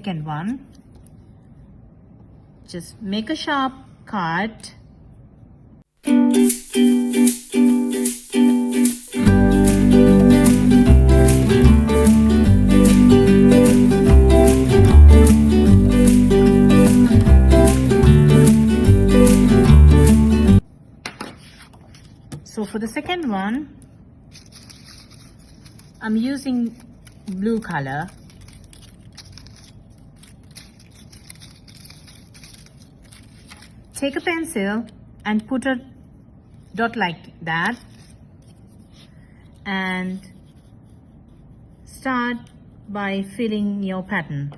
second one. Just make a sharp cut. So for the second one, I'm using blue color. Take a pencil and put a dot like that and start by filling your pattern.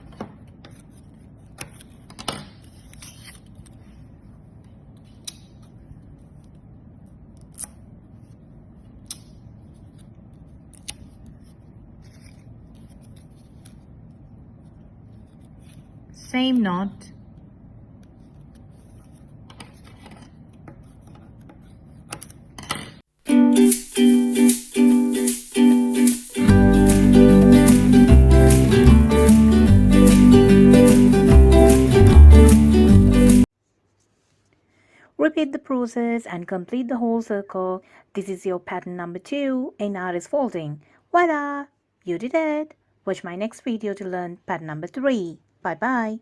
Same knot. Repeat the process and complete the whole circle. This is your pattern number 2 in artist folding. Voila! You did it! Watch my next video to learn pattern number 3. Bye bye.